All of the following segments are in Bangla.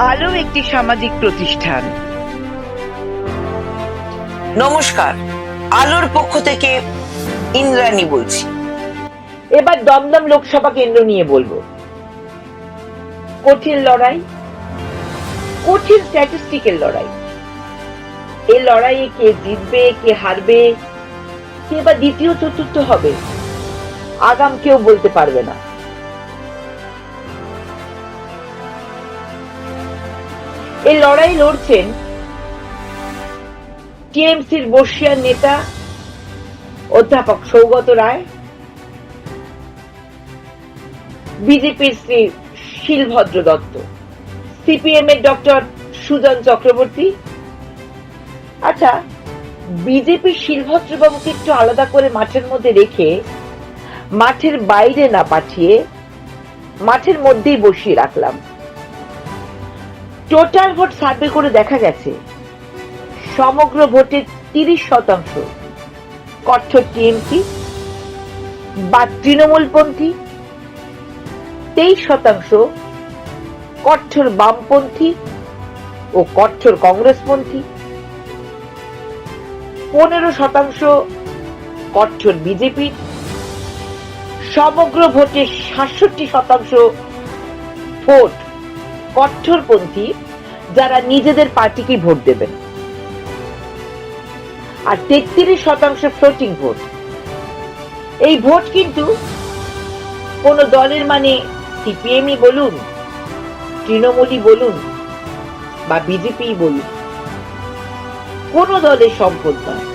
আলো একটি সামাজিক প্রতিষ্ঠান। নমস্কার, আলোর পক্ষ থেকে ইন্দ্রাণী বলছি। এবার দমদম লোকসভা কেন্দ্র নিয়ে বলবো। কঠিন লড়াই, কঠিন স্ট্যাটিস্টিক্যাল লড়াই। এই লড়াইয়ে কে জিতবে, কে হারবে, কে বা দ্বিতীয় চতুর্থ হবে, আগাম কেউ বলতে পারবে না। এই লড়াই লড়ছেন টিএমসির বর্ষিয়ান নেতা অধ্যাপক সৌগত রায়, বিজেপির শ্রী শিলভদ্র দত্ত, সিপিএম এর ডক্টর সুজন চক্রবর্তী। আচ্ছা, বিজেপির শিলভদ্রবাবুকে একটু আলাদা করে মাঠের মধ্যে রেখে মাঠের বাইরে না পাঠিয়ে মাঠের মধ্যেই বসিয়ে রাখলাম। টোটাল ভোট সার্ভে করে দেখা গেছে সমগ্র ভোটের 30% কট্টর টিএমসি বা তৃণমূলপন্থী, 23% কট্টর বামপন্থী ও কট্টর কংগ্রেসপন্থী, 15% কট্টর বিজেপি, সমগ্র ভোটের 67% ভোট কট্টরপন্থী, যারা নিজেদের পার্টিকে ভোট দেবেন, আর 33% ফ্লোটিং ভোট। এই ভোট কিন্তু কোন দলের, মানে সিপিএমই বলুন, তৃণমূলই বলুন বা বিজেপি বলুন, কোন দলের সম্পদ নয়।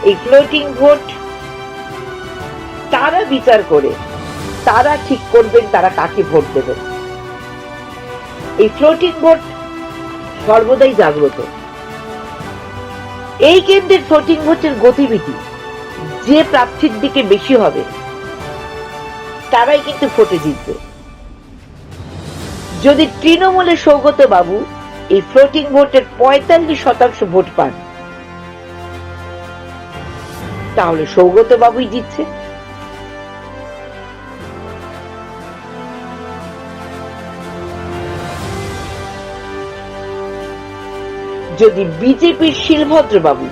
এই ফ্লোটিং ভোট তারা বিচার করে তারা ঠিক করবেন তারা কাকে ভোট দেবেন। এই ফ্লোটিং ভোট সর্বদাই জাগ্রত। এই কেন্দ্রের ফ্লোটিং ভোটের গতিবিধি যে প্রার্থীর দিকে বেশি হবে তারাই কিন্তু ভোটে জিতবে। যদি তৃণমূলের সৌগত বাবু এই ফ্লোটিং ভোটের 45% ভোট পান, তাহলে সৌগত বাবুই জিতছে। যদি বিজেপির শিলভদ্র বাবু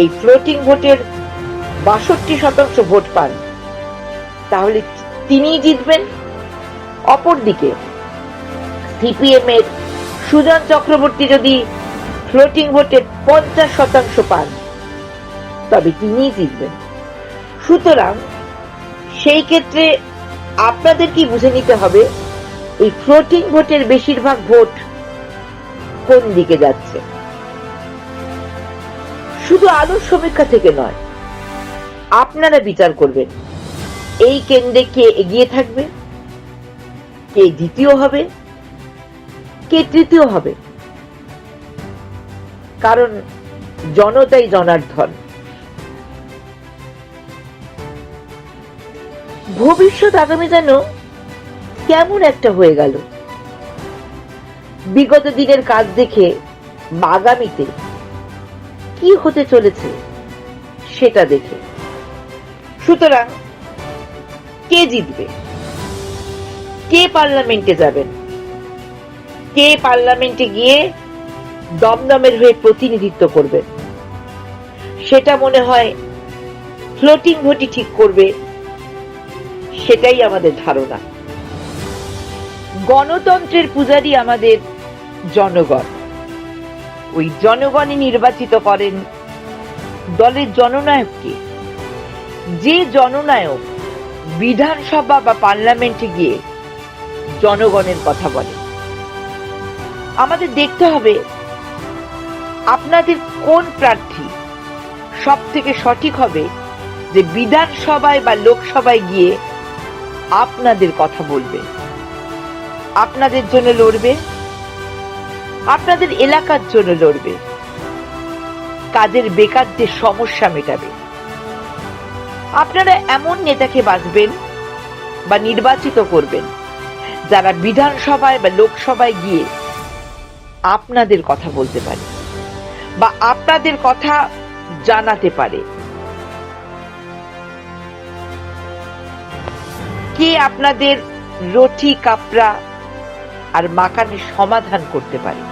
এই ফ্লোটিং ভোটের 62% ভোট পান, তাহলে তিনিই জিতবেন। অপরদিকে সিপিএম এর সুজন চক্রবর্তী যদি ফ্লোটিং ভোটের 50% পান, তবে তিনিই জিতবেন। সুতরাং সেই ক্ষেত্রে আপনাদের কি বুঝে নিতে হবে এই ফ্লোটিং ভোটের বেশিরভাগ ভোট কোন দিকে যাচ্ছে। শুধু আলোর সমীক্ষা থেকে নয়, আপনারা বিচার করবেন এই কেন্দ্রে কে এগিয়ে থাকবে, কে দ্বিতীয় হবে, কে তৃতীয় হবে। কারণ জনতাই জনার্দন। ভবিষ্যৎ আগামী যেন কেমন একটা হয়ে গেল বিগত দিনের কাজ দেখে, আগামীতে কি হতে চলেছে সেটা দেখে। সুতরাং কে জিতবে, কে পার্লামেন্টে যাবেন, কে পার্লামেন্টে গিয়ে দমদমের হয়ে প্রতিনিধিত্ব করবেন, সেটা মনে হয় ফ্লোটিং ভোটই ঠিক করবে, সেটাই আমাদের ধারণা। গণতন্ত্রের পূজারী আমাদের জনগণ। ওই জনগণই নির্বাচিত করেন দলের জননায়ককে। যে জননায়ক বিধানসভা বা পার্লামেন্টে গিয়ে জনগণের কথা বলে, আমাদের দেখতে হবে আপনাদের কোন প্রার্থী সব থেকে সঠিক হবে, যে বিধানসভায় বা লোকসভায় গিয়ে আপনাদের কথা বলবে, আপনাদের জন্য লড়বে, আপনাদের এলাকার জন্য লড়বে, কাজের বেকারদের সমস্যা মেটাবে। আপনারা এমন নেতাকে বাছবেন বা নির্বাচিত করবেন যারা বিধানসভায় বা লোকসভায় গিয়ে আপনাদের কথা বলতে পারে বা আপনাদের কথা জানাতে পারে। কে আপনাদের রুটি কাপড়া আর মাকানের সমাধান করতে পারি।